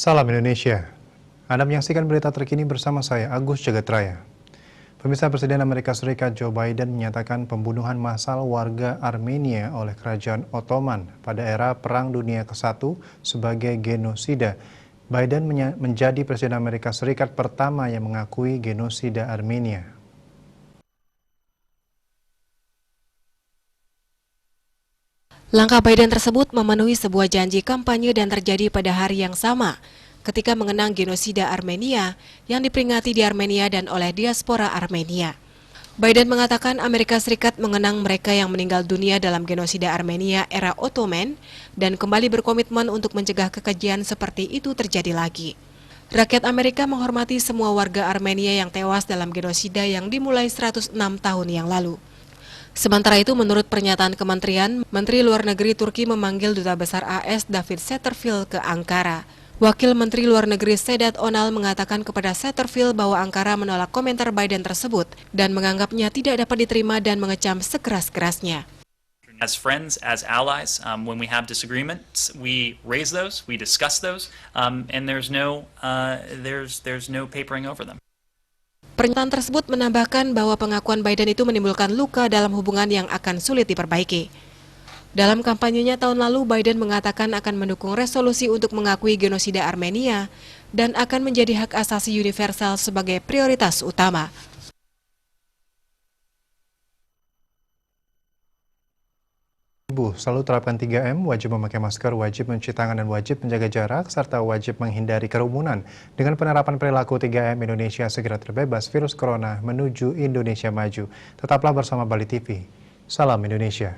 Salam Indonesia. Anda menyaksikan berita terkini bersama saya, Agus Jagatraya. Pemirsa, Presiden Amerika Serikat Joe Biden menyatakan pembunuhan massal warga Armenia oleh Kerajaan Ottoman pada era Perang Dunia ke-1 sebagai genosida. Biden menjadi Presiden Amerika Serikat pertama yang mengakui genosida Armenia. Langkah Biden tersebut memenuhi sebuah janji kampanye dan terjadi pada hari yang sama ketika mengenang genosida Armenia yang diperingati di Armenia dan oleh diaspora Armenia. Biden mengatakan Amerika Serikat mengenang mereka yang meninggal dunia dalam genosida Armenia era Ottoman dan kembali berkomitmen untuk mencegah kekejian seperti itu terjadi lagi. Rakyat Amerika menghormati semua warga Armenia yang tewas dalam genosida yang dimulai 106 tahun yang lalu. Sementara itu, menurut pernyataan kementerian, Menteri Luar Negeri Turki memanggil Duta Besar AS David Satterfield ke Ankara. Wakil Menteri Luar Negeri Sedat Onal mengatakan kepada Satterfield bahwa Ankara menolak komentar Biden tersebut dan menganggapnya tidak dapat diterima dan mengecam sekeras-kerasnya. As friends, as allies, when we have disagreements, we raise those, we discuss those, and there's no papering over them. Pernyataan tersebut menambahkan bahwa pengakuan Biden itu menimbulkan luka dalam hubungan yang akan sulit diperbaiki. Dalam kampanyenya tahun lalu, Biden mengatakan akan mendukung resolusi untuk mengakui genosida Armenia dan akan menjadi hak asasi universal sebagai prioritas utama. Selalu terapkan 3M, wajib memakai masker, wajib mencuci tangan, dan wajib menjaga jarak, serta wajib menghindari kerumunan. Dengan penerapan perilaku 3M, Indonesia segera terbebas virus corona menuju Indonesia maju. Tetaplah bersama Bali TV. Salam Indonesia.